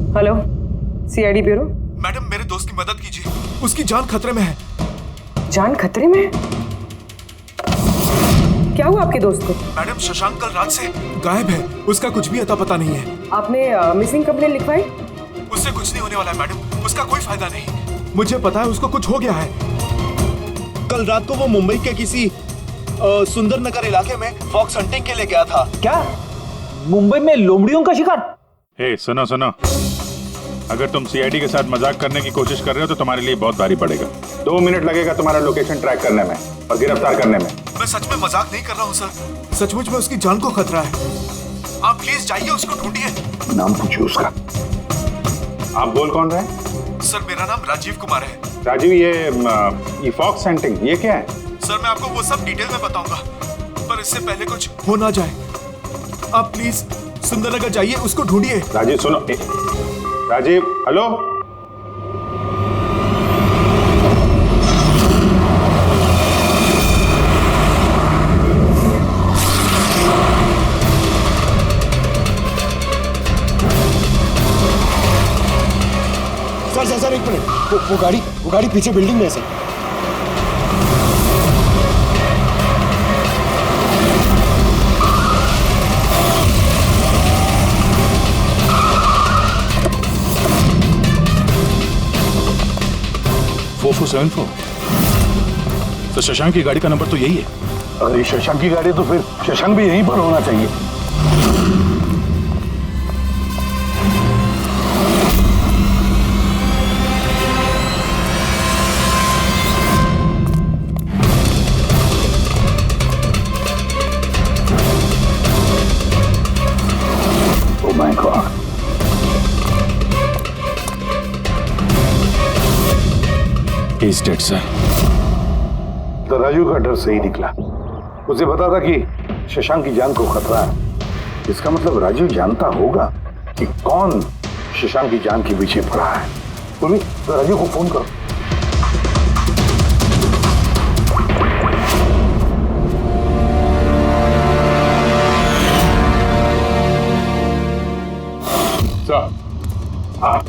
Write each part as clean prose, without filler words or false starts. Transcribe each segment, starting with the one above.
Hello, CID bureau. Madam मेरे दोस्त की मदद कीजिए, उसकी जान खतरे में है। जान खतरे में है? क्या हुआ आपके दोस्त को? मैडम शशांक कल रात से गायब है, उसका कुछ भी अता पता नहीं है। आपने मिसिंग कंप्लेंट लिखवाई? उससे कुछ नहीं होने वाला है मैडम, उसका कोई फायदा नहीं। मुझे पता है उसको कुछ हो गया है। कल रात को वो मुंबई के किसी सुंदर नगर इलाके में फॉक्स हंटिंग के लिए गया था। क्या मुंबई में लोमड़ियों का शिकार? हे सुनो सुनो, अगर तुम सीआईडी के साथ मजाक करने की कोशिश कर रहे हो तो तुम्हारे लिए बहुत भारी पड़ेगा। 2 मिनट लगेगा तुम्हारा लोकेशन ट्रैक करने में और गिरफ्तार करने में। मैं सच में मजाक नहीं कर रहा हूँ सर, सचमुच में उसकी जान को खतरा है। आप प्लीज जाइए, उसको ढूंढिए। नाम पूछिए उसका। आप बोल कौन रहे हैं? सर मेरा नाम राजीव कुमार है। राजीव, ये फॉक्स हंटिंग ये क्या है? सर मैं आपको वो सब डिटेल में बताऊंगा, पर इससे पहले कुछ हो ना जाए। आप प्लीज सुंदरनगर जाइए, उसको ढूंढिए। राजीव सुनो, राजीव हेलो। सर एक मिनट, वो गाड़ी पीछे बिल्डिंग में है सर। तो शशांक की गाड़ी का नंबर तो यही है। अगर ये शशांक की गाड़ी है तो फिर शशांक भी यहीं पर होना चाहिए। Oh my God! He's dead, sir. तो राजू का डर सही निकला। उसे पता था कि शशांक की जान को खतरा है। इसका मतलब राजू जानता होगा कि कौन शशांक की जान के पीछे पड़ा है। तो राजू को फोन करो। हाँ।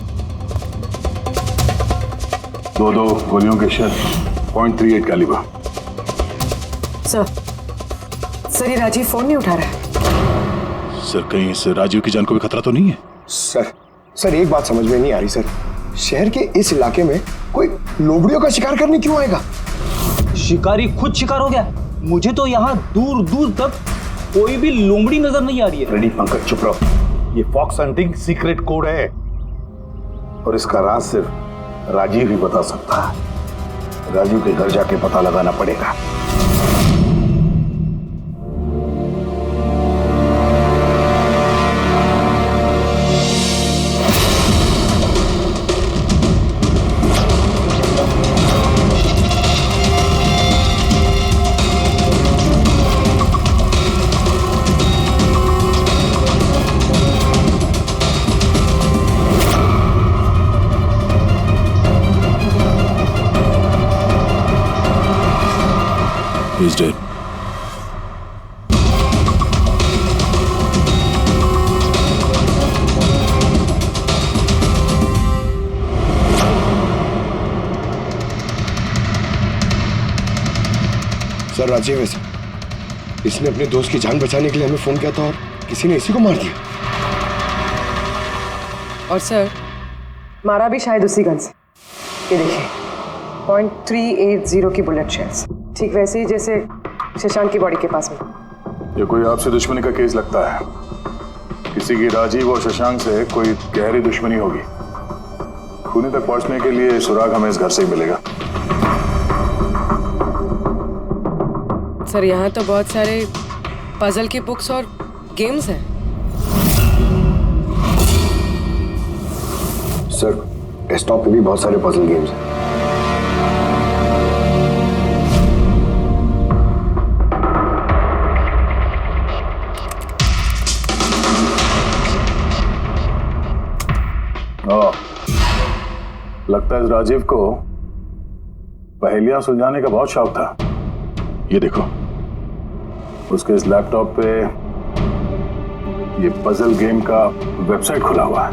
2 गोलियों के शेल, .38 कैलिबर। सर ये राजीव फोन नहीं उठा रहा है। सर कहीं इस राजीव की जान को भी खतरा तो नहीं है? सर एक बात समझ में नहीं आ रही सर। शहर के इस इलाके में कोई लोमड़ियों का शिकार करने क्यों आएगा? शिकारी खुद शिकार हो गया। मुझे तो यहाँ दूर दूर तक कोई भी लोमड़ी नजर नहीं आ रही है। रेडी पंकज, चुप रहो। ये फॉक्स हंटिंग सीक्रेट कोड है और इसका राज सिर्फ राजीव ही बता सकता है। राजीव के घर जाके पता लगाना पड़ेगा। He's dead. सर राजीव है सर। इसने अपने दोस्त की जान बचाने के लिए हमें फोन किया था और किसी ने इसी को मार दिया। और सर मारा भी शायद उसी गन से। ये देखिए, .380 की बुलेट शेल्स, ठीक वैसे ही जैसे शशांक की बॉडी के पास में। ये कोई आपसे दुश्मनी का केस लगता है। किसी की राजीव और शशांक से कोई गहरी दुश्मनी होगी। खूनी तक पहुंचने के लिए सुराग हमें इस घर से ही मिलेगा। सर यहाँ तो बहुत सारे पजल की बुक्स और गेम्स हैं। सर डेस्कटॉप पे भी बहुत सारे पजल गेम्स हैं। लगता है इस राजीव को पहेलियां सुलझाने का बहुत शौक था। ये देखो, उसके इस लैपटॉप पे ये पजल गेम का वेबसाइट खुला हुआ है।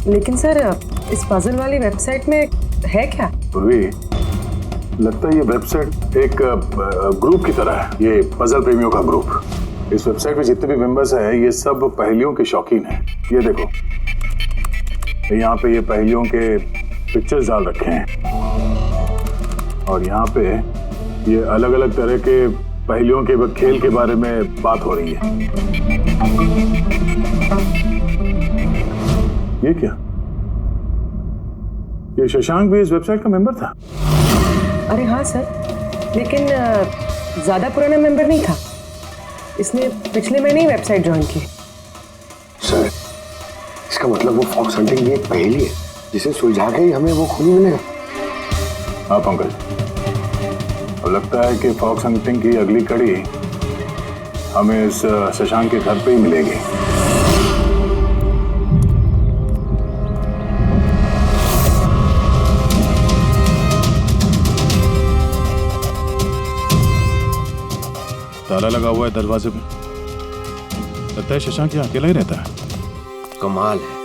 लेकिन सर इस पजल वाली वेबसाइट में है क्या? पूर्वी, लगता है ये वेबसाइट एक ग्रुप की तरह है, ये पजल प्रेमियों का ग्रुप। इस वेबसाइट में जितने भी मेंबर्स हैं ये सब पहेलियों के शौकीन हैं। ये देखो, यहाँ पे ये पहेलियों के पिक्चर्स डाल रखे हैं और यहाँ पे ये अलग अलग तरह के पहेलियों के खेल के बारे में बात हो रही है। ये क्या? ये शशांक भी इस वेबसाइट का मेंबर था? अरे हाँ सर, लेकिन ज्यादा पुराना मेंबर नहीं था। इसने पिछले महीने ही वेबसाइट ज्वाइन की। सर, इसका मतलब वो फॉक्स हंटिंग की एक पहेली है जिसे सुलझा के ही हमें वो खूनी मिलेगा। हाँ पंकज, अब लगता है कि फॉक्स हंटिंग की अगली कड़ी हमें इस शशांक के घर पे ही मिलेगी। ताला लगा हुआ है दरवाजे पे। लगता है शशांक यहाँ अकेला ही रहता है। कमाल है,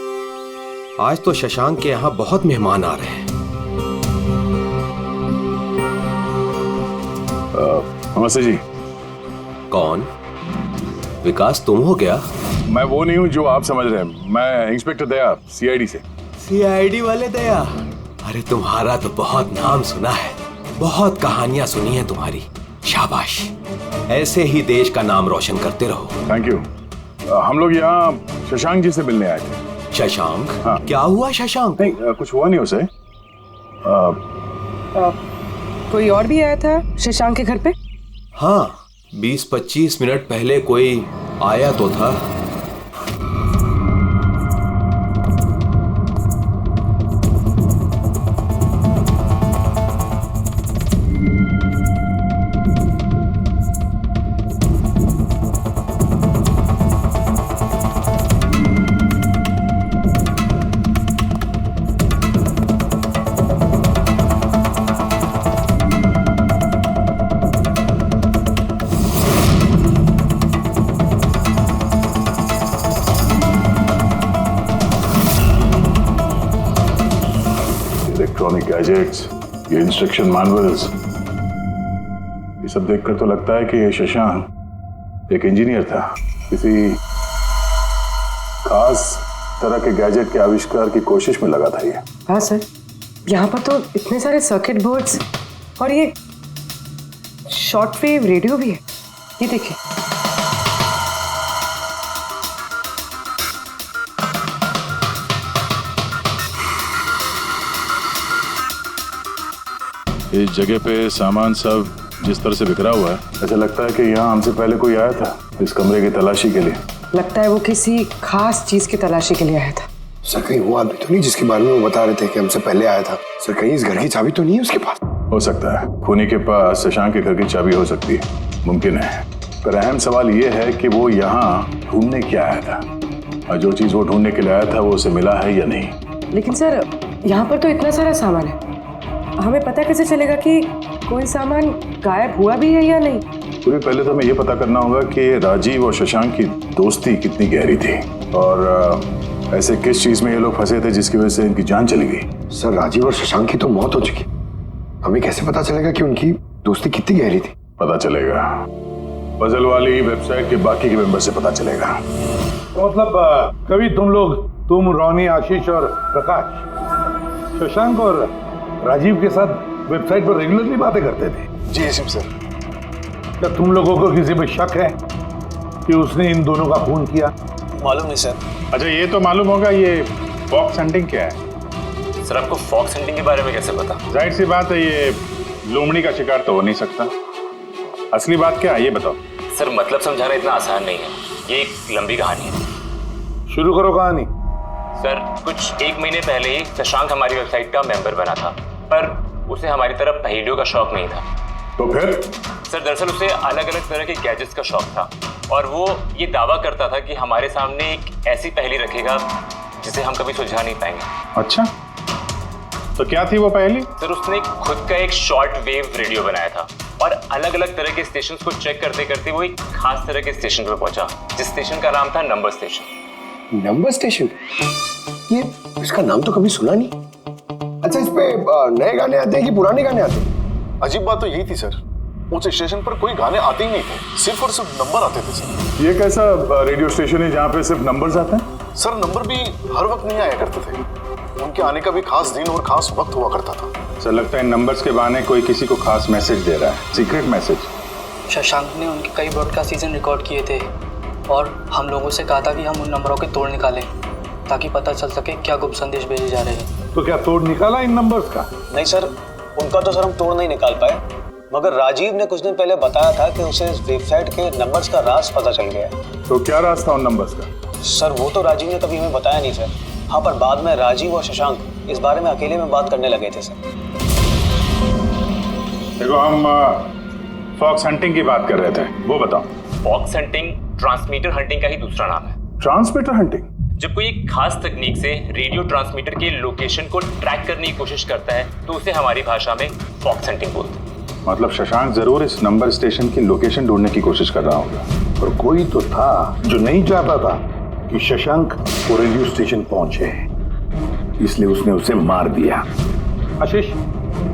आज तो शशांक के यहाँ बहुत मेहमान आ रहे हैं। नमस्ते जी। कौन? विकास तुम हो क्या? मैं वो नहीं हूँ जो आप समझ रहे हैं। मैं इंस्पेक्टर दया, सीआईडी से। सीआईडी वाले दया? अरे तुम्हारा तो बहुत नाम सुना है, बहुत कहानियां सुनी है तुम्हारी। शाबाश, ऐसे ही देश का नाम रोशन करते रहो। Thank you. हम लोग यहाँ शशांक जी से मिलने आए थे। शशांक? हाँ। क्या हुआ शशांक? नहीं, कुछ हुआ नहीं उसे। कोई और भी आया था शशांक के घर पे? हाँ, 20-25 मिनट पहले कोई आया तो था। इलेक्ट्रॉनिक गैजेट्स, ये इंस्ट्रक्शन मैनुअल्स, ये सब देखकर तो लगता है कि ये शशांक एक इंजीनियर था। किसी खास तरह के गैजेट के आविष्कार की कोशिश में लगा था ये। हाँ सर, यहाँ पर तो इतने सारे सर्किट बोर्ड्स और ये शॉर्ट वेव रेडियो भी है। ये देखिए। इस जगह पे सामान सब जिस तरह से बिखरा हुआ है, ऐसा लगता है कि यहाँ हमसे पहले कोई आया था इस कमरे की तलाशी के लिए। लगता है वो किसी खास चीज की तलाशी के लिए आया था। सर, कहीं वो आदमी तो नहीं जिसके बारे में वो बता रहे थे कि हमसे पहले आया था? सर, कहीं इस घर की चाबी तो नहीं है उसके पास? हो सकता है खूनी के पास शशांक के घर की चाबी हो सकती है, मुमकिन है। पर अहम सवाल ये है कि वो यहाँ ढूंढने क्या आया था, और जो चीज वो ढूंढने के लिए आया था वो उसे मिला है या नहीं। लेकिन सर, यहाँ पर तो इतना सारा सामान है, हमें पता कैसे चलेगा कि कोई सामान गायब हुआ भी है या नहीं? पूरी पहले तो हमें ये पता करना होगा कि राजीव और शशांक की दोस्ती कितनी गहरी थी, और ऐसे किस चीज में ये लोग फंसे थे जिसकी वजह से इनकी जान चली गई। सर, राजीव और शशांक की तो मौत हो चुकी, हमें कैसे पता चलेगा कि उनकी दोस्ती कितनी गहरी थी? पता चलेगा, पजल वाली वेबसाइट के बाकी के मेंबर से पता चलेगा। तो मतलब कभी तुम रोनी, आशीष और प्रकाश शशांक और राजीव के साथ वेबसाइट पर रेगुलरली बातें करते थे? जी एसएम सर। क्या तुम लोगों को किसी पे शक है कि उसने इन दोनों का खून किया? मालूम नहीं सर। अच्छा, ये तो मालूम होगा, ये फॉक्स हंटिंग क्या है? सर, आपको फॉक्स हंटिंग के बारे में कैसे पता? जाहिर सी बात है, ये लोमड़ी का शिकार तो हो नहीं सकता। असली बात क्या है ये बताओ। सर, मतलब समझाना इतना आसान नहीं है, ये एक लंबी कहानी है। शुरू करो कहानी। सर, कुछ 1 महीने पहले ही शशांक हमारी वेबसाइट का मेंबर बना था, पर उसे हमारी तरफ पहेलियों का शौक नहीं था। तो फिर? सर, दरअसल उसे अलग अलग तरह के गैजेट्स का शौक था, और वो ये दावा करता था कि हमारे सामने एक ऐसी पहेली रखेगा जिसे हम कभी सुलझा नहीं पाएंगे। अच्छा, तो क्या थी वो पहेली? सर, उसने खुद का एक शॉर्ट वेव रेडियो बनाया था, और अलग अलग तरह के स्टेशंस को चेक करते करते वो एक खास तरह के स्टेशन पर पहुंचा, जिस स्टेशन का नाम था नंबर स्टेशन। Number station? ये इसका नाम तो कभी सुना नहीं। अच्छा, इस पे नए गाने आते हैं कि पुराने गाने आते हैं? अजीब बात तो यही थी सर, उस स्टेशन पर कोई गाने आते ही नहीं थे, सिर्फ और सिर्फ नंबर आते थे सर। ये कैसा रेडियो स्टेशन है जहाँ पे सिर्फ नंबर्स आते हैं? सर नंबर भी हर वक्त नहीं आया करते थे, उनके आने का भी खास दिन और खास वक्त हुआ करता था। सर लगता है इन नंबर्स के बहाने कोई किसी को खास मैसेज दे रहा है, सीक्रेट मैसेज। शशांक ने उनके कई ब्रॉडकास्ट सीजन रिकॉर्ड किए थे और हम लोगों से कहा था कि हम उन नंबरों के तोड़ निकालें ताकि पता चल सके क्या गुप्त संदेश भेजे जा रहे हैं। तो क्या तोड़ निकाला इन नंबर्स का? नहीं सर, उनका तो सर हम तोड़ नहीं निकाल पाए, मगर राजीव ने कुछ दिन पहले बताया था कि उसे इस वेबसाइट के नंबर्स का राज पता चल गया है। तो क्या राज था उन नंबर्स का? सर वो तो राजीव ने कभी हमें बताया नहीं सर। हाँ, पर बाद में राजीव और शशांक इस बारे में अकेले में बात करने लगे थे सर। देखो, हम फॉक्स हंटिंग की बात कर रहे थे, वो बताओ। फॉक्स हंटिंग ट्रांसमीटर हंटिंग का ही दूसरा नाम है। Transmitter hunting? जब कोई एक खास तकनीक से रेडियो ट्रांसमीटर के लोकेशन को ट्रैक करने की कोशिश करता है तो उसे हमारी भाषा में फॉक्स हंटिंग बोलते हैं। मतलब शशांक जरूर इस नंबर स्टेशन की लोकेशन ढूंढने की कोशिश कर रहा होगा। और कोई तो था जो नहीं चाहता था कि शशांक वो रेडियो स्टेशन पहुंचे, इसलिए उसने उसे मार दिया। आशीष,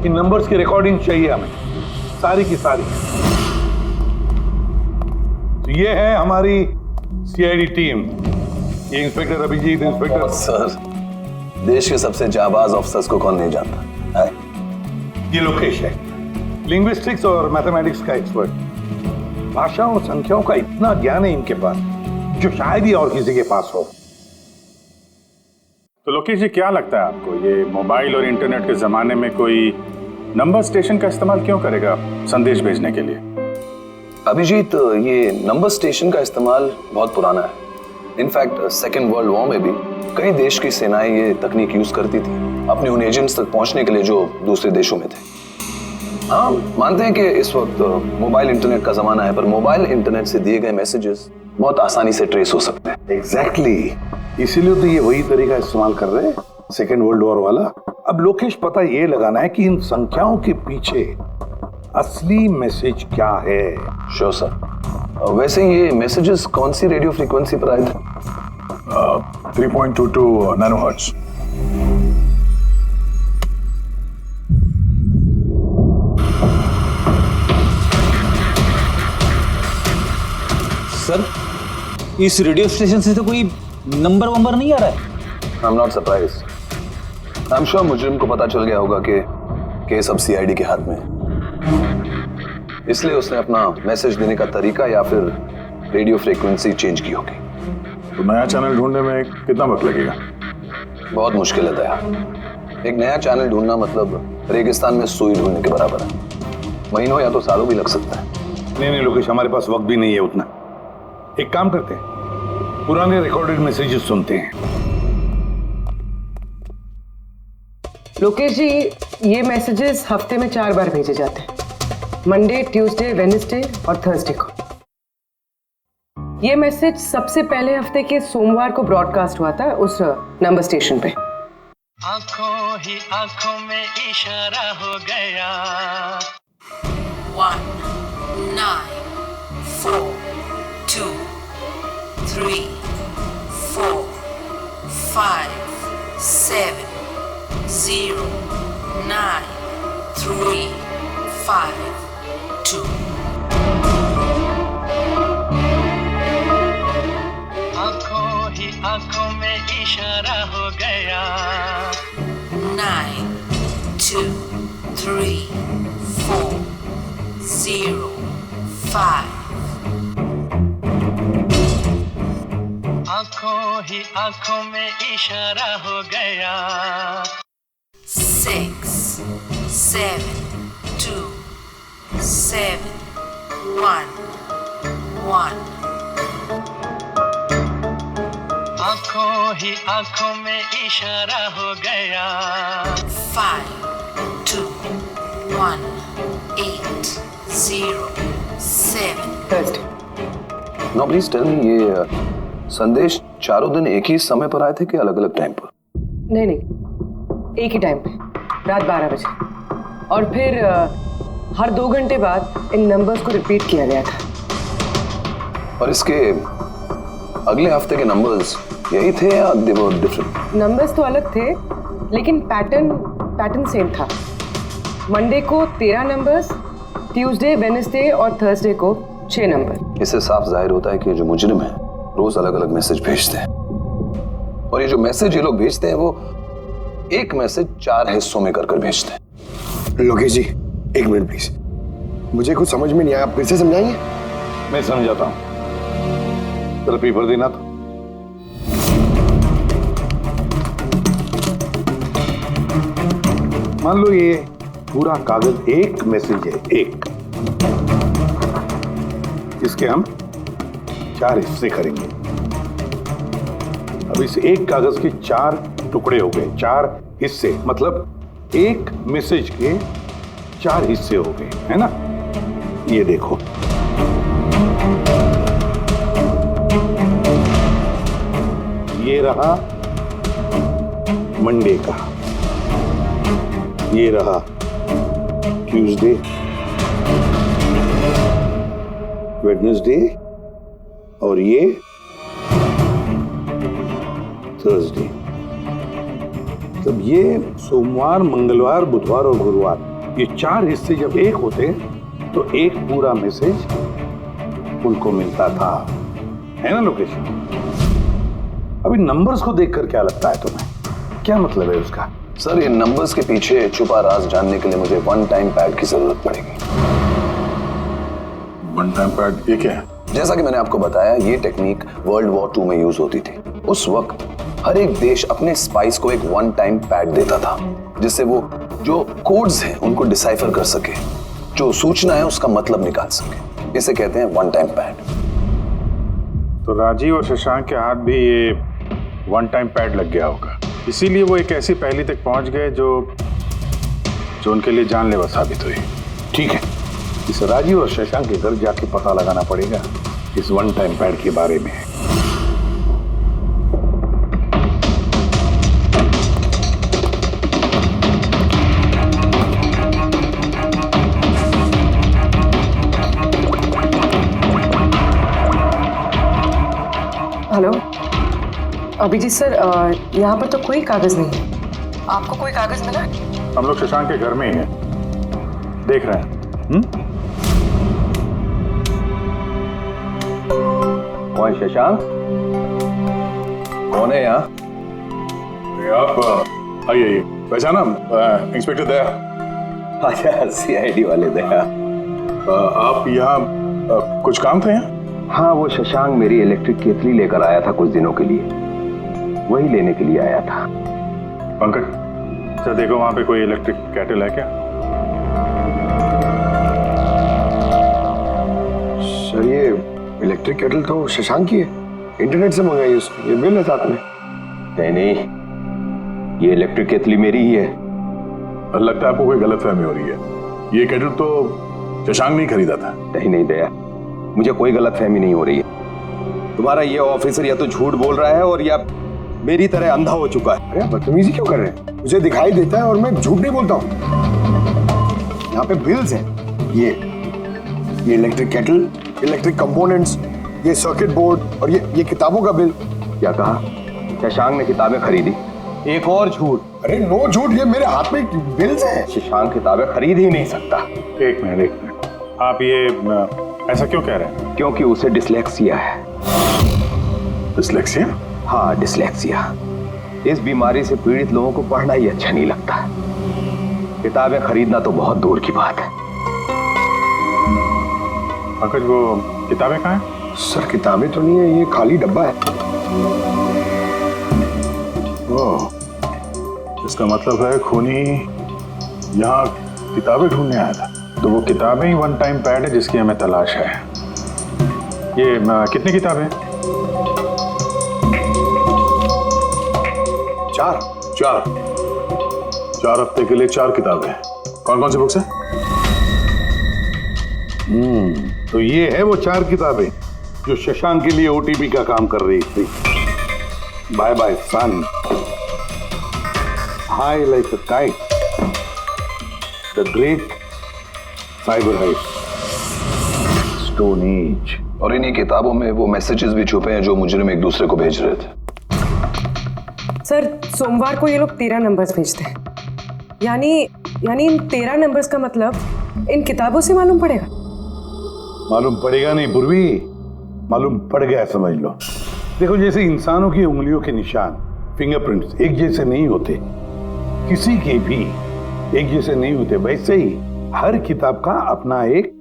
इन नंबर्स की रिकॉर्डिंग चाहिए हमें, सारी की सारी। तो ये है हमारी सीआईडी टीम। ये इंस्पेक्टर अभिजीत, इंस्पेक्टर सर, देश के सबसे जाबाज ऑफिसर्स को कौन नहीं जानता है? ये लोकेश है, लिंग्विस्टिक्स और मैथमेटिक्स का एक्सपर्ट। भाषा और संख्याओं का इतना ज्ञान है इनके पास जो शायद ही और किसी के पास हो। तो लोकेश जी, क्या लगता है आपको, ये मोबाइल और इंटरनेट के जमाने में कोई नंबर स्टेशन का इस्तेमाल क्यों करेगा संदेश भेजने के लिए? अभिजीत, ये नंबर स्टेशन का इस्तेमाल बहुत पुराना है। इनफैक्ट सेकेंड वर्ल्ड वॉर में भी कई देश की सेनाएं ये तकनीक यूज करती थी अपने उन एजेंट्स तक पहुंचने के लिए जो दूसरे देशों में थे। हाँ, मानते हैं कि इस वक्त मोबाइल इंटरनेट का जमाना है, पर मोबाइल इंटरनेट से दिए गए मैसेजेस बहुत आसानी से ट्रेस हो सकते हैं। एग्जैक्टली, इसीलिए तो ये वही तरीका इस्तेमाल कर रहे हैं, सेकेंड वर्ल्ड वॉर वाला। अब लोकेश, पता ये लगाना है कि इन संख्याओं के पीछे असली मैसेज क्या है। Sure sir. वैसे ये मैसेजेस कौन सी रेडियो फ्रीक्वेंसी पर आए थे? 3.22 नैनोहर्ट्ज। सर, इस रेडियो स्टेशन से तो कोई नंबर वंबर नहीं आ रहा है। I am not surprise. I am sure मुजरिम को पता चल गया होगा कि केस अब सीआईडी के हाथ में है, इसलिए उसने अपना मैसेज देने का तरीका या फिर रेडियो फ्रीक्वेंसी चेंज की होगी। तो नया चैनल ढूंढने में कितना वक्त लगेगा? बहुत मुश्किल है दया। एक नया चैनल ढूंढना मतलब रेगिस्तान में सुई ढूंढने के बराबर है। महीनों या तो सालों भी लग सकता है। नहीं लोकेश, हमारे पास वक्त भी नहीं है उतना। एक काम करते हैं, पुराने रिकॉर्डेड मैसेजेस सुनते हैं। लोकेश जी, ये मैसेजेस हफ्ते में 4 बार भेजे जाते हैं, मंडे, ट्यूसडे, वेडनेसडे और थर्सडे को। ये मैसेज सबसे पहले हफ्ते के सोमवार को ब्रॉडकास्ट हुआ था उस नंबर स्टेशन पे। आंखों ही आंखों में इशारा हो गया। 1 9 4 2 3 4 5 7 0 9 3 5 2। आंखों ही आंखों में इशारा हो गया। 9 2 3 4 0 5। आंखों ही आंखों में इशारा हो गया। 6 7 2 7 1 1। आंखों ही आंखों में इशारा हो गया। 5 2 1 8 0 7। नो प्लीज टेल मी, ये संदेश चारों दिन एक ही समय पर आए थे कि अलग अलग टाइम पर? नहीं, एक ही टाइम पे, रात 12 बजे। और फिर हर 2 घंटे बाद इन नंबर्स को रिपीट किया गया था। और इसके अगले हफ्ते के नंबर्स यही थे या दे वर डिफरेंट? नंबर्स तो अलग थे, लेकिन पैटर्न सेम था। मंडे को 13 नंबर्स, ट्यूसडे, वेडनेसडे और थर्सडे को 6 नंबर। इससे साफ जाहिर होता है कि जो मुजरिम है रोज अलग अलग मैसेज भेजते हैं, और ये जो मैसेज ये लोग भेजते हैं वो एक मैसेज 4 हिस्सों में कर भेजते हैं। लोकेश जी, 1 मिनट प्लीज, मुझे कुछ समझ में नहीं आया, आप फिर से समझाएंगे? मैं समझाता हूं, तेरा पेपर देना था। मान लो ये पूरा कागज एक मैसेज है, एक, इसके हम 4 हिस्से करेंगे। अब इस एक कागज के 4 टुकड़े हो गए, 4 हिस्से, मतलब एक मैसेज के 4 हिस्से हो गए, है ना? ये देखो, ये रहा मंडे का, ये रहा ट्यूसडे, वेडनेसडे और ये थर्सडे। तब ये सोमवार, मंगलवार, बुधवार और गुरुवार, ये 4 हिस्से जब एक होते तो एक पूरा मैसेज उनको मिलता था, है ना लोकेश? अभी नंबर्स को देखकर क्या लगता है तुम्हें, क्या मतलब है उसका? सर, ये नंबर्स के पीछे छुपा राज जानने के लिए मुझे वन टाइम पैड की जरूरत पड़ेगी। वन टाइम पैड ये क्या है? जैसा कि मैंने आपको बताया, ये टेक्निक वर्ल्ड वॉर 2 में यूज होती थी। उस वक्त हर एक देश अपने स्पाइस को एक वन टाइम पैड देता था, जिससे वो जो कोड्स हैं उनको डिसाइफर कर सके, जो सूचना है उसका मतलब निकाल सके। इसे कहते हैं वन टाइम पैड। तो राजीव और शशांक के हाथ भी ये वन टाइम पैड लग गया होगा, इसीलिए वो एक ऐसी पहेली तक पहुंच गए जो उनके लिए जानलेवा साबित हुई। ठीक है, इस राजीव और शशांक के घर जाके पता लगाना पड़ेगा इस वन टाइम पैड के बारे में। हेलो अभिजीत सर, यहाँ पर तो कोई कागज नहीं है। आपको कोई कागज मिला? हम लोग शशांक के घर में ही हैं, देख रहे हैं। कौन शशांक? कौन है यहाँ? आप आइए, पहचाना? इंस्पेक्टर दया। अच्छा, सीआईडी वाले दया। आप यहाँ कुछ काम थे यहाँ? हाँ, वो शशांक मेरी इलेक्ट्रिक केतली लेकर आया था कुछ दिनों के लिए, वही लेने के लिए आया था। पंकज सर, देखो वहां पे कोई इलेक्ट्रिक केटल है क्या? सर, ये इलेक्ट्रिक केटल तो शशांक की है, इंटरनेट से मंगाई उसने, ये बिल है साथ में। नहीं, ये इलेक्ट्रिक केतली मेरी ही है। लगता है आपको कोई गलतफहमी हो रही है, ये केटल तो शशांक ने खरीदा था। नहीं दया, मुझे कोई गलतफहमी नहीं हो रही है। तुम्हारा ये ऑफिसर या तो झूठ बोल रहा है और या मेरी तरह अंधा हो चुका है। अरे बदतमीजी क्यों कर रहे हैं? मुझे दिखाई देता है और मैं झूठ नहीं बोलता हूँ। यहाँ पे बिल्स हैं, ये इलेक्ट्रिक केटल, इलेक्ट्रिक कंपोनेंट्स, ये सर्किट बोर्ड और ये किताबों का बिल। क्या कहा? शशांक ने किताबें खरीदी? एक और झूठ। अरे नो झूठ, ये मेरे हाथ में बिल्स हैं। शशांक किताबें खरीद ही नहीं सकता। एक मिनट, आप ये ऐसा क्यों कह रहे हैं? क्योंकि उसे डिसलेक्सिया है। डिसलेक्सिया? हाँ, डिसलेक्सिया। इस बीमारी से पीड़ित लोगों को पढ़ना ही अच्छा नहीं लगता। किताबें खरीदना तो बहुत दूर की बात है। पंकज, वो किताबें कहाँ हैं? सर, किताबें तो नहीं है, ये खाली डब्बा है। ओह, इसका मतलब है खूनी यहाँ किताबें ढूंढने आया था। तो वो किताबें ही वन टाइम पैड है जिसकी हमें तलाश है। ये कितनी किताबें? 4 हफ्ते के लिए 4 किताबें। कौन कौन सी बुक्स हैं? तो ये है वो 4 किताबें जो शशांक के लिए ओटीपी का काम कर रही थी। Bye bye son, high like a kite, the great cyber heist, stone age. और इन्हीं किताबों में वो मैसेजेस भी छुपे हैं जो मुजरिम एक दूसरे को भेज रहे थे। सर सोमवार को ये लोग 13 नंबर्स भेजते हैं, यानी इन 13 नंबर्स का मतलब इन किताबों से मालूम पड़ेगा। मालूम पड़ेगा नहीं पूर्वी, मालूम पड़ गया समझ लो। देखो जैसे इंसानों की उंगलियों के निशान फिंगरप्रिंट्स एक जैसे नहीं होते, किसी के भी एक जैसे नहीं होते, वैसे ही हर किताब का अपना एक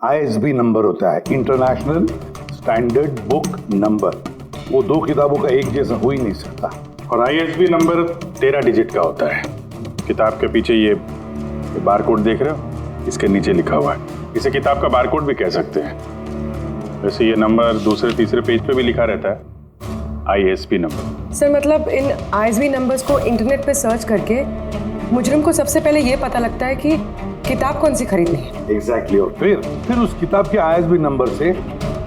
ISB नंबर होता है, इंटरनेशनल स्टैंडर्ड बुक नंबर। वो दो किताबों का एक जैसा हो ही नहीं सकता। और ISB नंबर 13 डिजिट का होता है। किताब के पीछे ये बारकोड देख रहे हो, इसके नीचे लिखा हुआ है। इसे किताब का बारकोड भी कह सकते हैं। वैसे ये नंबर दूसरे तीसरे पेज पे भी लिखा रहता है, ISB नंबर। सर मतलब इन ISB नंबर्स को इंटरनेट पे सर्च करके मुजरिम को सबसे पहले ये पता लगता है कि किताब कौन सी खरीदनी है। एग्जैक्टली। और फिर उस किताब के ISB नंबर से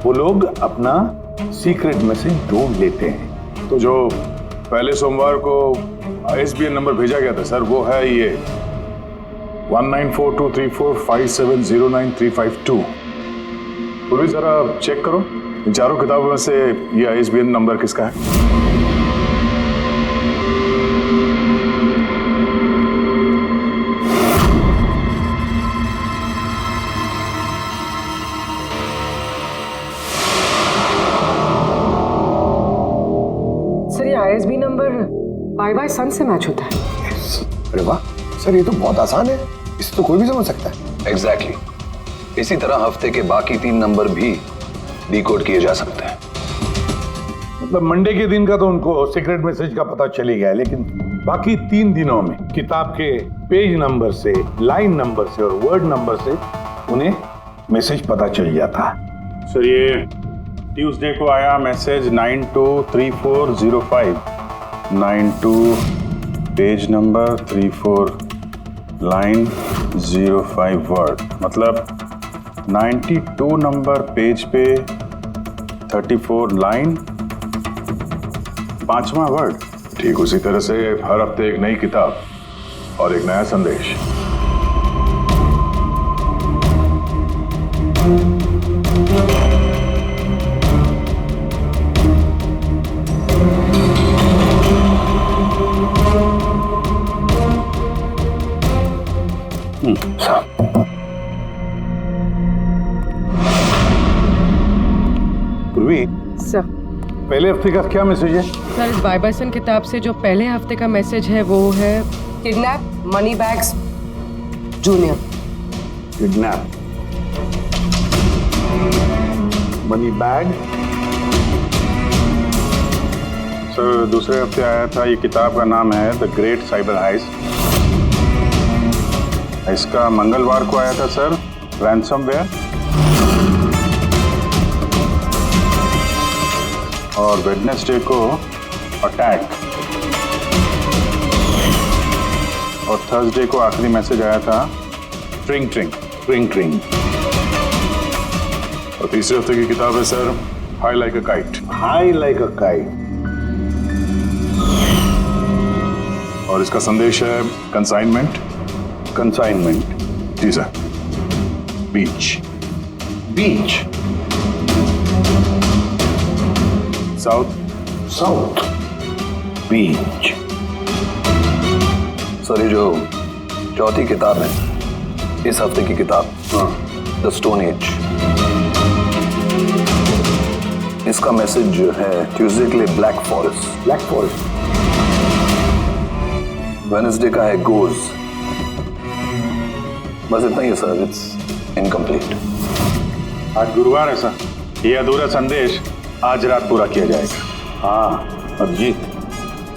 वो लोग अपना सीक्रेट मैसेज ढूंढ लेते हैं। तो जो पहले सोमवार को ISBN नंबर भेजा गया था सर, वो है ये 19423457099352। पूर्वी जरा चेक करो इन चारों किताबों में से ये ISBN नंबर किसका है। ISB नंबर बाय सन से मैच होता है। अरे वाह सर, ये तो बहुत आसान है, इसे तो कोई भी समझ सकता है। एग्जैक्टली। इसी तरह हफ्ते के बाकी 3 नंबर भी डिकोड किए जा सकते हैं। मतलब मंडे के दिन का तो उनको सीक्रेट मैसेज का पता चल ही गया, लेकिन बाकी 3 दिनों में किताब के पेज नंबर से, लाइन नंबर से और वर्ड नंबर से उन्हें मैसेज पता चल जाता। सर ये ट्यूसडे को आया message 923405, 92 page number 34 line 05 word, मतलब 92 नंबर पेज पे 34 लाइन 5वां वर्ड। ठीक उसी तरह से हर हफ्ते एक नई किताब और एक नया संदेश। सर पहले हफ्ते का क्या मैसेज है? सर इस बाइबरसन किताब से जो पहले हफ्ते का मैसेज है वो है kidnap money bags junior. Kidnap money bag. Sir दूसरे हफ्ते आया था, ये किताब का नाम है द ग्रेट साइबर हाइस्ट। इसका मंगलवार को आया था सर रैंसमवेयर, और वेडनेसडे को अटैक, और थर्सडे को आखिरी मैसेज आया था ट्रिंग ट्रिंग ट्रिंग ट्रिंग। और तीसरे हफ्ते की किताब है sir high like a kite. High like a kite. और इसका संदेश है कंसाइनमेंट। कंसाइनमेंट जी सर। बीच बीच साउथ बीच। सर ये जो चौथी किताब है, इस हफ्ते की किताब द स्टोन एज, इसका मैसेज जो है ट्यूसडे के लिए black forest. Black forest. Wednesday का है गोज। बस इतना ही है सर, इट्स इनकम्प्लीट। आज गुरुवार है सर, ये अधूरा संदेश आज रात पूरा किया जाएगा। हाँ अभिजीत,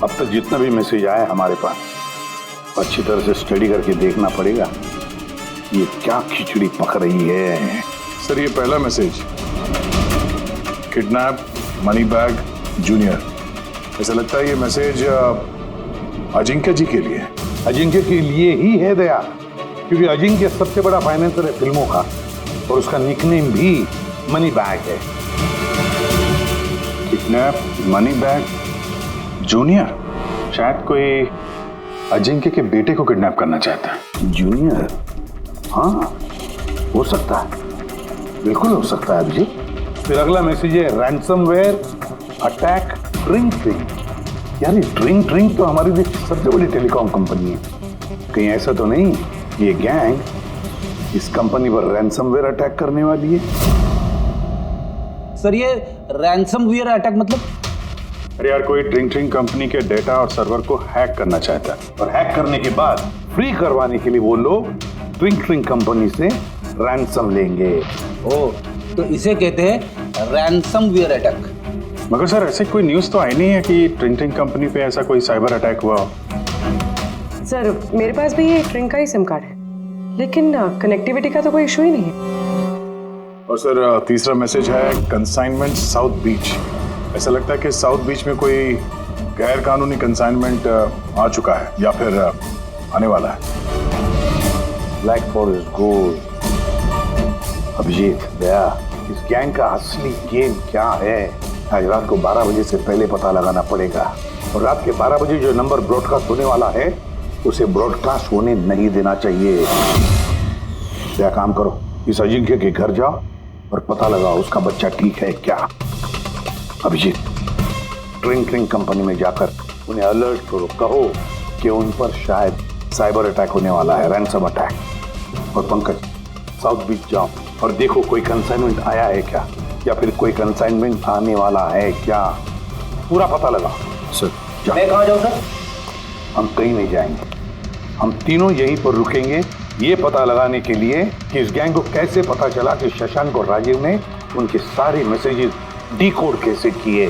अब तक जितना भी मैसेज आया हमारे पास अच्छी तरह से स्टडी करके देखना पड़ेगा ये क्या खिचड़ी पक रही है। सर ये पहला message kidnap money bag junior, ऐसा लगता है ये मैसेज अजिंक्य जी के लिए। अजिंक्य के लिए ही है दया, क्योंकि अजिंक्य सबसे बड़ा फाइनेंसर है फिल्मों का, और उसका निकनेम भी मनी बैग है। किडनैप मनी बैग जूनियर, शायद कोई अजिंक्य के बेटे को किडनैप करना चाहता है। जूनियर? हाँ हो सकता है, बिल्कुल हो सकता है अभिजीत। फिर अगला मैसेज है रैंसमवेयर अटैक ट्रिंग ट्रिंग, यार ये ड्रिंक तो हमारी देश की सबसे बड़ी टेलीकॉम कंपनी है। कहीं ऐसा तो नहीं ये गैंग इस कंपनी पर रैंसमवेयर अटैक करने वाली है? सर ये रैंसमवेयर अटैक मतलब? अरे यार कोई ड्रिंक कंपनी के डेटा और सर्वर को हैक करना चाहता है और हैक करने के बाद फ्री करवाने के लिए वो लोग ड्रिंक कंपनी से रैंसम लेंगे। ओ, तो इसे कहते हैं रैंसमवेयर अटैक। मगर सर ऐसे कोई न्यूज़ तो आई नहीं है कि ड्रिंक कंपनी पे ऐसा कोई साइबर अटैक हुआ हो। सर मेरे पास भी ये ट्रिंक का ही सिम कार्ड है, लेकिन कनेक्टिविटी का तो कोई इशू ही नहीं है। और सर तीसरा मैसेज है कंसाइनमेंट साउथ बीच। ऐसा लगता है कि साउथ बीच में कोई गैर कानूनी कंसाइनमेंट आ चुका है या फिर आने वाला है। Black forest gold. Abhijeet Daya, इस गैंग का असली गेम क्या है आज रात को 12 बजे से पहले पता लगाना पड़ेगा। और रात के 12 बजे जो नंबर ब्रॉडकास्ट होने वाला है उसे ब्रॉडकास्ट होने नहीं देना चाहिए। क्या काम करो, इस अजिंक्य के घर जाओ और पता लगाओ उसका बच्चा ठीक है क्या। अभिजीत ड्रिंक कंपनी में जाकर उन्हें अलर्ट करो, कहो कि उन पर शायद साइबर अटैक होने वाला है, रैंसम अटैक। और पंकज साउथ बीच जाओ और देखो कोई कंसाइनमेंट आया है क्या या फिर कोई कंसाइनमेंट आने वाला है क्या, पूरा पता लगाओ। सर मैं कहाँ जाऊँ सर? हम कहीं नहीं जाएंगे, हम तीनों यहीं पर रुकेंगे ये पता लगाने के लिए कि इस गैंग को कैसे पता चला कि शशांक और राजीव ने उनके सारे मैसेजेस डिकोड कैसे किए।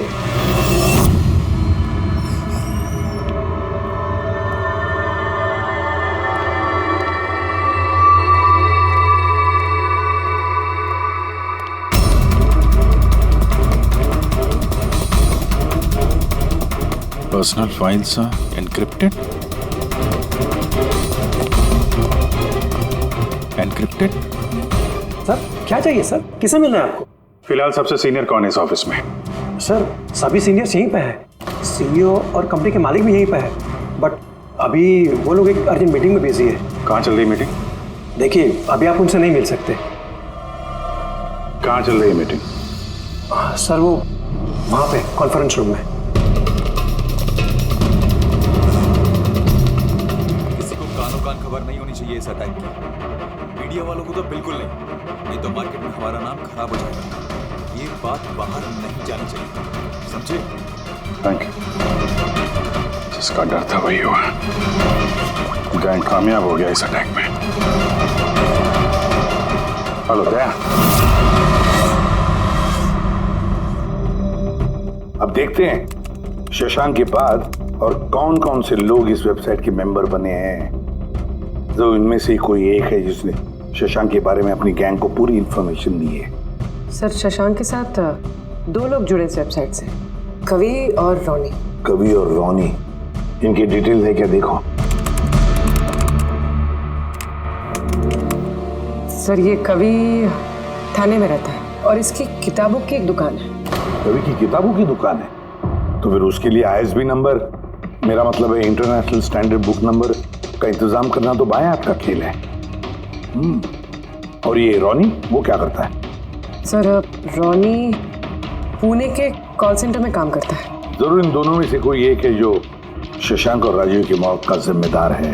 Personal files encrypted. सर क्या चाहिए सर, किसे मिलना है आपको? फिलहाल सबसे सीनियर कौन है इस ऑफिस में? सर सभी सीनियर्स यहीं पे हैं, सीईओ और कंपनी के मालिक भी यहीं पे है, बट अभी वो लोग एक अर्जेंट मीटिंग में बिजी है। कहाँ चल रही मीटिंग? देखिए अभी आप उनसे नहीं मिल सकते। कहाँ चल रही है मीटिंग? सर वो वहाँ पे कॉन्फ्रेंस रूम में। किसी को कानो कान खबर नहीं होनी चाहिए इस अटैक की, मीडिया वालों को तो बिल्कुल नहीं तो मार्केट में हमारा नाम खराब हो जाएगा। ये बात बाहर नहीं जानी चाहिए, समझे? Thank you. जिसका डर था वही हुआ, गैंग कामयाब हो गया इस अटैक में। हेलो दया, अब देखते हैं शशांक के बाद और कौन कौन से लोग इस वेबसाइट के मेंबर बने हैं। जो इनमें से कोई एक है जिसने शशांक के बारे में अपनी गैंग को पूरी इंफॉर्मेशन दी है। सर शशांक के साथ 2 लोग जुड़े इस वेबसाइट से, कवि और रोनी। कवि और रोनी, इनकी डिटेल है क्या? देखो सर ये कवि थाने में रहता है और इसकी किताबों की एक दुकान है। कवि की किताबों की दुकान है तो फिर उसके लिए ISB नंबर, मेरा मतलब है इंटरनेशनल स्टैंडर्ड बुक नंबर का इंतजाम करना तो बाएं हाथ का खेल है। और ये रोनी वो क्या करता है? सर रोनी पुणे के कॉल सेंटर में काम करता है। जरूर इन दोनों में से कोई एक है जो शशांक और राजीव की मौत का जिम्मेदार है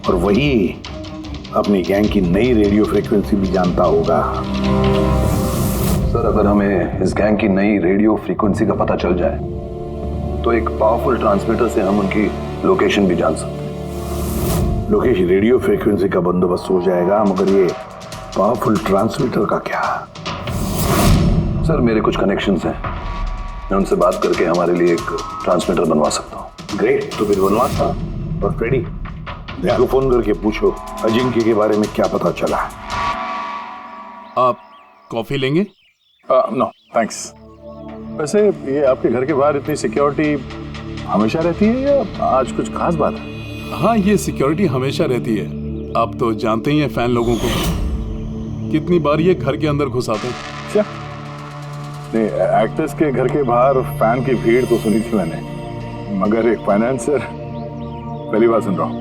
और वही अपनी गैंग की नई रेडियो फ्रीक्वेंसी भी जानता होगा। सर अगर हमें इस गैंग की नई रेडियो फ्रीक्वेंसी का पता चल जाए तो एक पावरफुल ट्रांसमीटर से हम उनकी लोकेशन भी जान सकते हैं। लोकेशन रेडियो फ्रीक्वेंसी का बंदोबस्त हो जाएगा, मगर ये पावरफुल ट्रांसमीटर का क्या? सर मेरे कुछ कनेक्शंस हैं, मैं उनसे बात करके हमारे लिए एक ट्रांसमीटर बनवा सकता हूँ। ग्रेट, तो फिर बनवाता। और फ्रेडी, दया को फोन करके पूछो अजिंक्य के बारे में क्या पता चला। आप कॉफी लेंगे? No thanks. वैसे ये आपके घर के बाहर इतनी सिक्योरिटी हमेशा रहती है या आज कुछ खास बात है? हाँ ये सिक्योरिटी हमेशा रहती है। आप तो जानते ही हैं फैन लोगों को, कितनी बार ये घर के अंदर घुस आते हैं। क्या नहीं, एक्टर्स के घर के बाहर फैन की भीड़ तो सुनी थी मैंने, मगर एक फाइनेंसर पहली बार सुन रहा हूँ।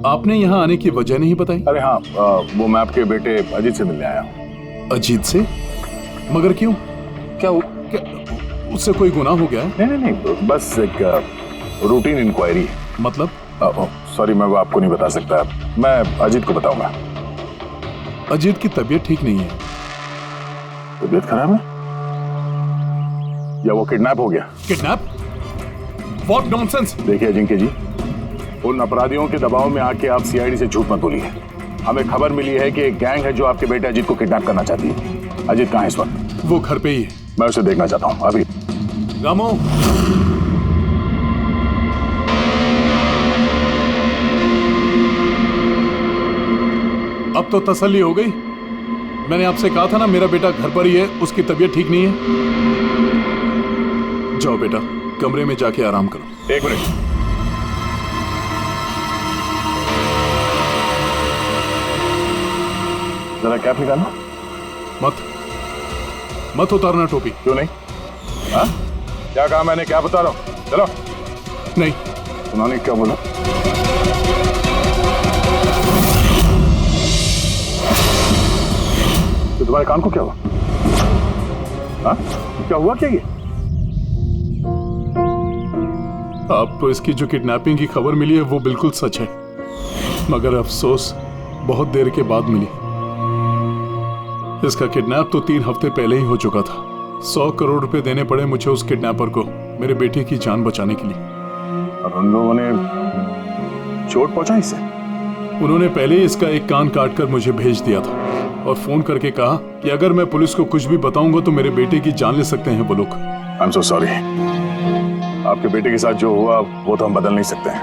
आपने यहाँ आने की वजह नहीं बताई? अरे हाँ, वो मैं आपके बेटे अजीत से मिलने आया हूँ। अजीत से? मगर क्यों? क्या उससे कोई गुनाह हो गया? नहीं नहीं नहीं, बस एक रूटीन इंक्वायरी। मतलब? सॉरी, मैं वो आपको नहीं बता सकता, मैं अजीत को बताऊंगा। अजीत की तबीयत ठीक नहीं है। तबीयत खराब है या वो किडनैप हो गया? किडनैप? What nonsense! देखिए अजिंक्य जी, उन अपराधियों के दबाव में आके आप सीआईडी से झूठ मत बोलिए। हमें खबर मिली है कि एक गैंग है जो आपके बेटे अजीत को किडनैप करना चाहती है। अजीत कहाँ है इस वक्त? वो घर पे ही है। मैं उसे देखना चाहता हूँ अभी। रामू, अब तो तसल्ली हो गई। मैंने आपसे कहा था ना मेरा बेटा घर पर ही है, उसकी तबीयत ठीक नहीं है। जाओ बेटा, कमरे में जाके आराम करो। एक मिनट, जरा कैप निकालना। मत उतारना टोपी। क्यों नहीं? हाँ? क्या कहा मैंने? क्या बता रहा हूँ? चलो। नहीं। उन्होंने क्या बोला? तो तुम्हारे कान को क्या हुआ? हाँ? क्या हुआ क्या ये? आपको इसकी जो किडनैपिंग की खबर मिली है वो बिल्कुल सच है, मगर अफसोस बहुत देर के बाद मिली। इसका किडनैप तो 3 हफ्ते पहले ही हो चुका था। 100 करोड़ रुपए देने पड़े मुझे उस किडनैपर को मेरे बेटे की जान बचाने के लिए। और उन लोगों ने चोट पहुंचाई इसे? उन्होंने पहले ही इसका एक कान काट कर मुझे भेज दिया था और फोन करके कहा कि अगर मैं पुलिस को कुछ भी बताऊंगा तो मेरे बेटे की जान ले सकते हैं वो लोग। I am so sorry. आपके बेटे के साथ जो हुआ वो तो हम बदल नहीं सकते हैं,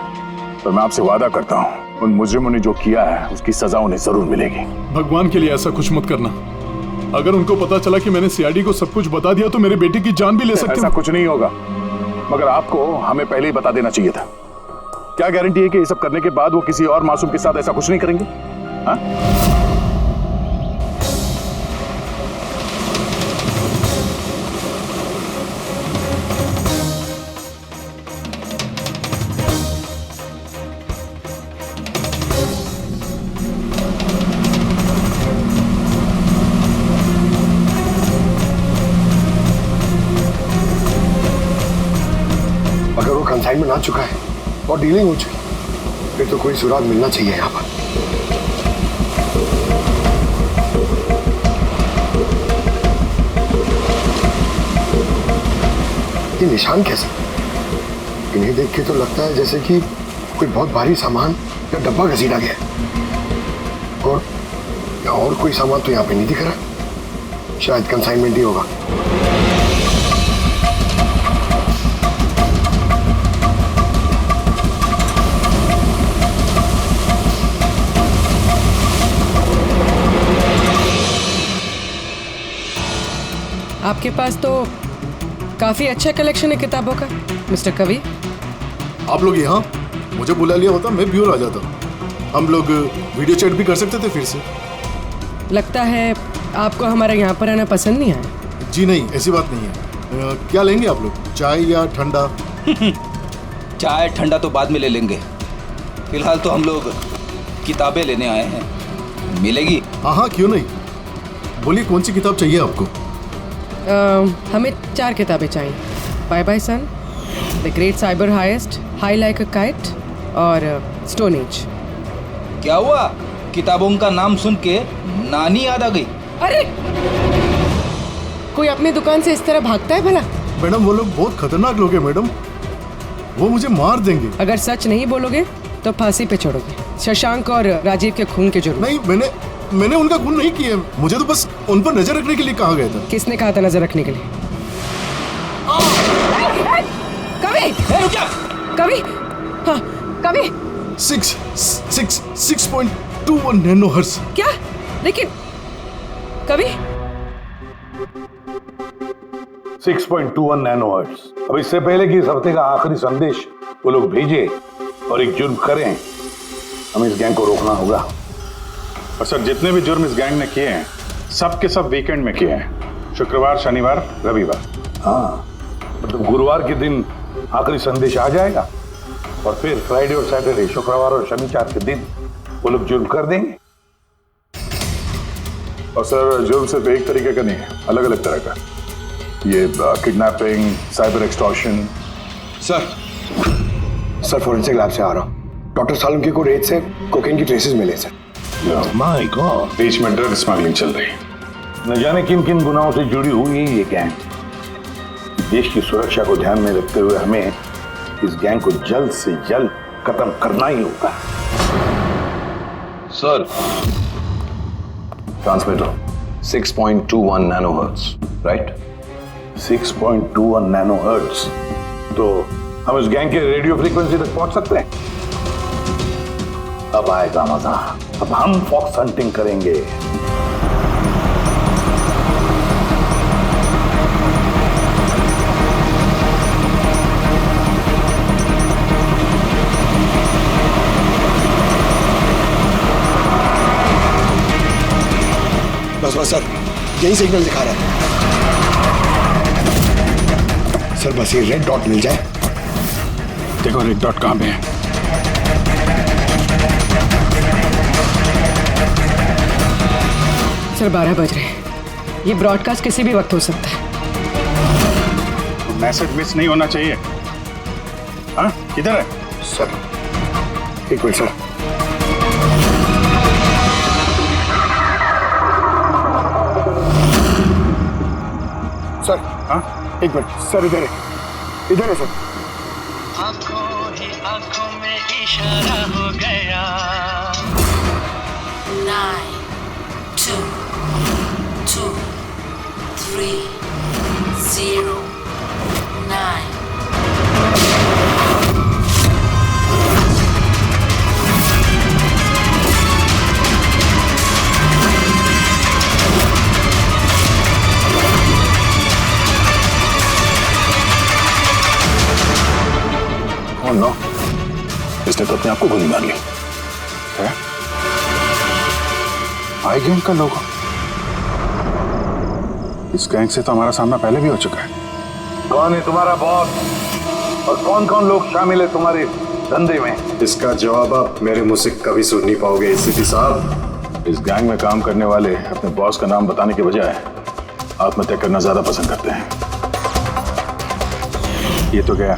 पर मैं आपसे वादा करता हूँ उन मुजरिमों ने जो किया है उसकी सजा उन्हें जरूर मिलेगी। भगवान के लिए ऐसा कुछ मत करना। अगर उनको पता चला कि मैंने सीआईडी को सब कुछ बता दिया तो मेरे बेटे की जान भी ले सकते हैं। ऐसा कुछ नहीं होगा, मगर आपको हमें पहले ही बता देना चाहिए था। क्या गारंटी है कि ये सब करने के बाद वो किसी और मासूम के साथ ऐसा कुछ नहीं करेंगे? हाँ? अगर वो कंसाइनमेंट आ चुका है और डीलिंग हो चुकी, फिर तो कोई सुराग मिलना चाहिए यहाँ पर। ये निशान कैसे? इन्हें देख के तो लगता है जैसे कि कोई बहुत भारी सामान या डब्बा घसीटा गया है। और कोई सामान तो यहाँ पे नहीं दिख रहा। शायद कंसाइनमेंट ही होगा। आपके पास तो काफी अच्छा कलेक्शन है किताबों का मिस्टर कवि। आप लोग यहाँ मुझे बुला लिया होता मैं भी आ जाता। हम लोग वीडियो चैट भी कर सकते थे फिर से। लगता है आपको हमारे यहाँ पर आना पसंद नहीं आया। जी नहीं, ऐसी बात नहीं है। क्या लेंगे आप लोग, चाय या ठंडा? चाय ठंडा तो बाद में ले लेंगे, फिलहाल तो हम लोग किताबें लेने आए हैं। मिलेगी? हाँ, क्यों नहीं। बोलिए कौन सी किताब चाहिए आपको? हमें 4 किताबें चाहिए। Bye bye son, the great cyber heist, high like a kite और स्टोन एज। क्या हुआ? किताबों का नाम सुन के नानी याद आ गई? अरे कोई अपनी दुकान से इस तरह भागता है भला? मैडम वो लोग बहुत खतरनाक लोग हैं मैडम, वो मुझे मार देंगे। अगर सच नहीं बोलोगे तो फांसी पे चढ़ोगे। शशांक और राजीव के खून के जुर्म। नहीं, मैंने उनका खून नहीं किया। मुझे तो बस उन पर नजर रखने के लिए कहा गया था। किसने कहा था नजर रखने के लिए? कवि! कवि! हाँ, कवि! 6.21 नैनोहर्ट्ज। क्या? लेकिन कवि 6.21 नैनोहर्ट्ज। अब इससे पहले कि इस हफ्ते का आखिरी संदेश वो लोग भेजे और एक जुर्म करें, हमें इस गैंग को रोकना होगा। और सर, जितने भी जुर्म इस गैंग ने किए हैं सब के सब वीकेंड में किए हैं। शुक्रवार, शनिवार, रविवार। हाँ, मतलब गुरुवार के दिन आखिरी संदेश आ जाएगा और फिर फ्राइडे और सैटरडे, शुक्रवार और शनिवार के दिन वो लोग जुर्म कर देंगे। और सर, जुर्म सिर्फ एक तरीके का नहीं है, अलग अलग तरह का। ये kidnapping, cyber extortion. Sir forensic lab से आ रहा हूँ। डॉक्टर सालुंके को रेत से कोकेन की ट्रेसेस मिले सर। माय गॉड, बीच में ड्रग स्मगलिंग चल रही। न जाने किन किन गुनाहों से जुड़ी हुई है ये गैंग। देश की सुरक्षा को ध्यान में रखते हुए हमें इस गैंग को जल्द से जल्द खत्म करना ही होगा। Sir, transmitter 6.21 nanohertz, right? 6.21 nanohertz. तो हम इस गैंग के रेडियो फ्रीक्वेंसी तक पहुंच सकते हैं। अब आएगा मजा। अब हम फॉक्स हंटिंग करेंगे। बस बस सर, यही सिग्नल दिखा रहा है सर। बस ये रेड डॉट मिल जाए। देखो रेड डॉट कहां पे है। सर 12 बज रहे हैं। ये ब्रॉडकास्ट किसी भी वक्त हो सकता है। मैसेज मिस नहीं होना चाहिए। हाँ, किधर है सर? एक मिनट सर। सर हाँ, एक मिनट सर, इधर है सर। आंखों ही आंखों में इशारा हो गया। 9 2 2 3 0 9 Oh no, इसने तो अपने आप को गोली मार ली है। आई गैंग का लोगो। इस गैंग से तो हमारा सामना पहले भी हो चुका है। कौन है तुम्हारा बॉस और कौन कौन लोग शामिल है तुम्हारे धंधे में? इसका जवाब आप मेरे मुंह से कभी सुन नहीं पाओगे एसीपी साहब। इस गैंग में काम करने वाले अपने बॉस का नाम बताने के बजाय आत्महत्या करना ज्यादा पसंद करते हैं। ये तो गया,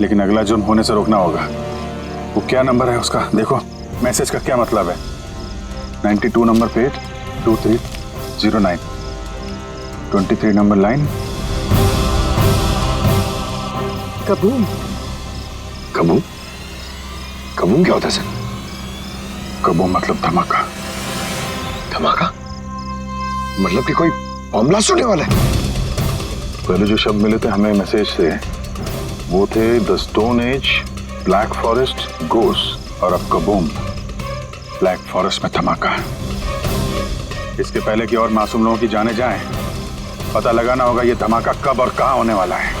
लेकिन अगला जुर्म होने से रोकना होगा। वो क्या नंबर है उसका देखो। मैसेज का क्या मतलब है? 92 number plate 2309 23 number line. Kaboom. Kaboom? Kaboom क्या होता है सर? कबूम मतलब धमाका। धमाका मतलब कि कोई बम ब्लास्ट होने वाला है? पहले जो शब्द मिले थे हमें मैसेज से वो थे the stone age, black forest, ghost, और अब कबूम, ब्लैक फॉरेस्ट में धमाका। इसके पहले कि और मासूम लोगों की जाने जाएं, पता लगाना होगा ये धमाका कब और कहां होने वाला है।